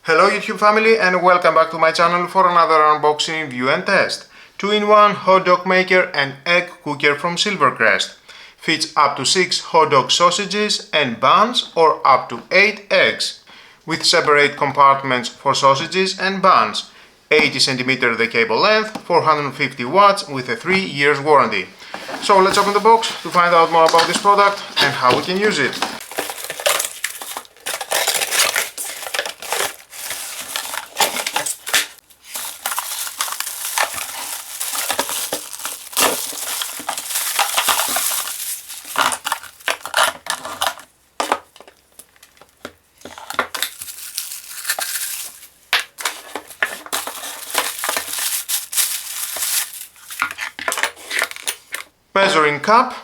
Hello YouTube family and welcome back to my channel for another unboxing, review and test. 2-in-1 hot dog maker and egg cooker from Silvercrest. Fits up to 6 hot dog sausages and buns or up to 8 eggs. With separate compartments for sausages and buns. 80 cm the cable length, 450 watts with a 3 years warranty. So let's open the box to find out more about this product and how we can use it. Measuring cup,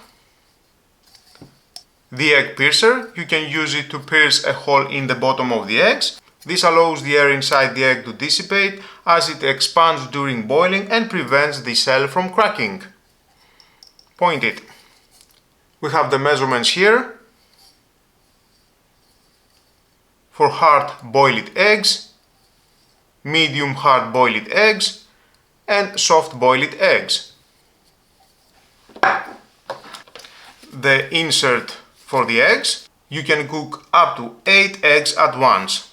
the egg piercer, you can use it to pierce a hole in the bottom of the eggs. This allows the air inside the egg to dissipate as it expands during boiling and prevents the shell from cracking. Point it. We have the measurements here for hard boiled eggs, medium hard boiled eggs and soft boiled eggs. The insert for the eggs, you can cook up to 8 eggs at once.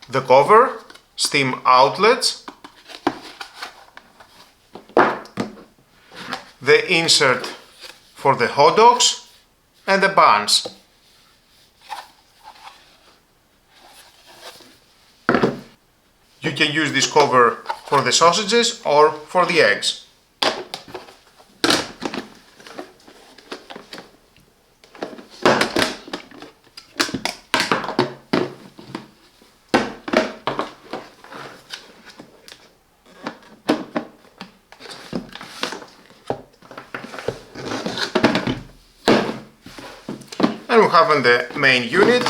The cover, steam outlets, the insert for the hot dogs and the buns. You can use this cover for the sausages or for the eggs. And we have on the main unit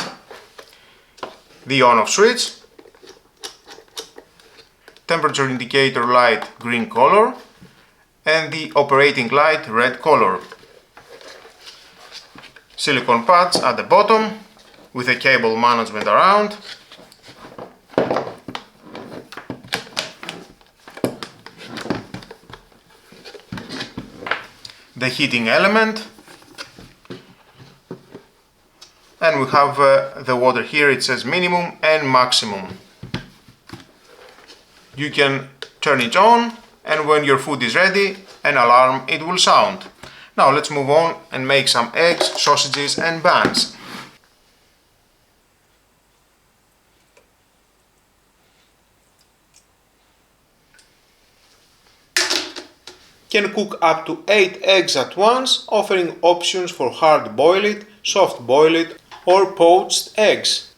the on-off switch, temperature indicator light green color and the operating light red color. Silicone pads at the bottom with a cable management around. The heating element. And we have the water here, it says minimum and maximum. You can turn it on and when your food is ready, an alarm it will sound. Now let's move on and make some eggs, sausages and buns. Can cook up to 8 eggs at once, offering options for hard boiled, soft boiled or poached eggs.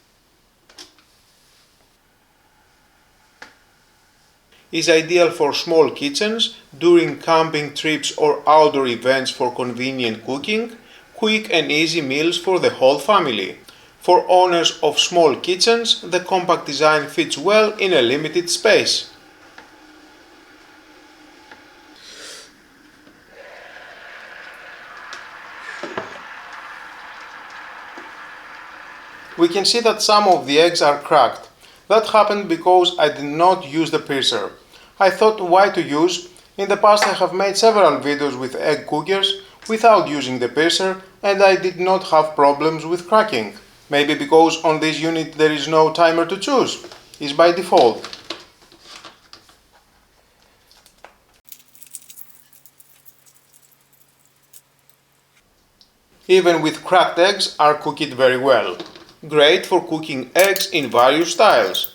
Is ideal for small kitchens, during camping trips or outdoor events for convenient cooking, quick and easy meals for the whole family. For owners of small kitchens, the compact design fits well in a limited space. We can see that some of the eggs are cracked. That happened because I did not use the piercer. I thought why to use. In the past I have made several videos with egg cookers without using the piercer and I did not have problems with cracking. Maybe because on this unit there is no timer to choose. It's by default. Even with cracked eggs are cooked very well. Great for cooking eggs in various styles.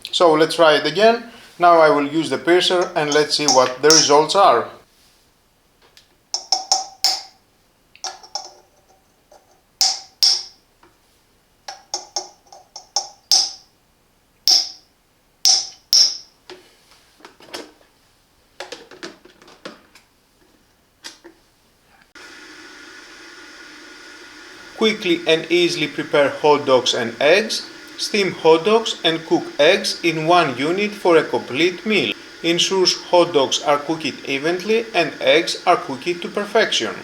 So let's try it again. Now I will use the piercer and let's see what the results are. quickly and easily prepare hot dogs and eggs, steam hot dogs and cook eggs in one unit for a complete meal. Ensures hot dogs are cooked evenly and eggs are cooked to perfection.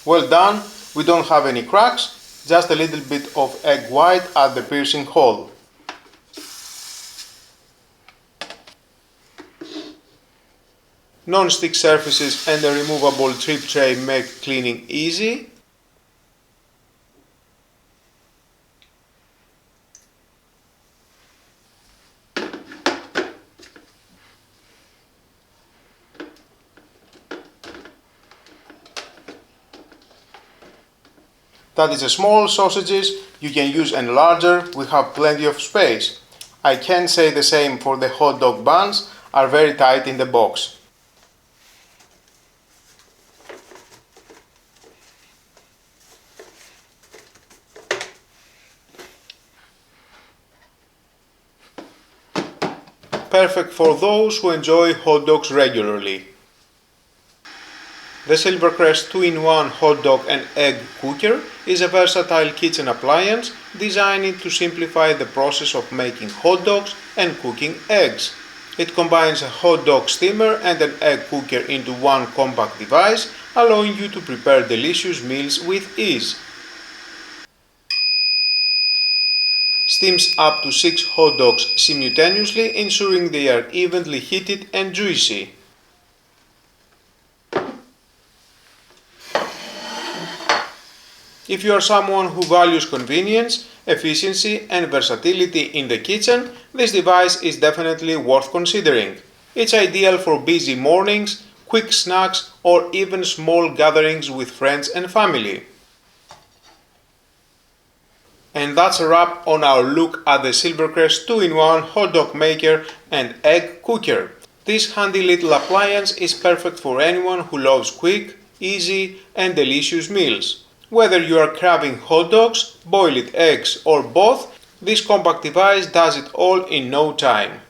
Well done, we don't have any cracks, just a little bit of egg white at the piercing hole. Non-stick surfaces and a removable trip tray make cleaning easy. That is a small sausages, you can use a larger, we have plenty of space. I can say the same for the hot dog buns, are very tight in the box. Perfect for those who enjoy hot dogs regularly. The Silvercrest 2-in-1 hot dog and egg cooker is a versatile kitchen appliance designed to simplify the process of making hot dogs and cooking eggs. It combines a hot dog steamer and an egg cooker into one compact device, allowing you to prepare delicious meals with ease. Steams up to 6 hot dogs simultaneously, ensuring they are evenly heated and juicy. If you are someone who values convenience, efficiency and versatility in the kitchen, this device is definitely worth considering. It's ideal for busy mornings, quick snacks or even small gatherings with friends and family. And that's a wrap on our look at the Silvercrest 2-in-1 hot dog maker and egg cooker. This handy little appliance is perfect for anyone who loves quick, easy and delicious meals. Whether you are craving hot dogs, boiled eggs or both, this compact device does it all in no time.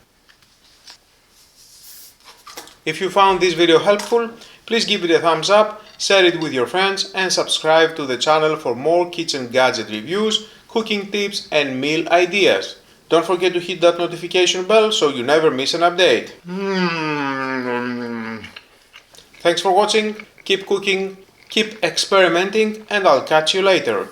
If you found this video helpful, please give it a thumbs up, share it with your friends and subscribe to the channel for more kitchen gadget reviews, cooking tips and meal ideas. Don't forget to hit that notification bell so you never miss an update. Thanks for watching, keep cooking, keep experimenting and I'll catch you later.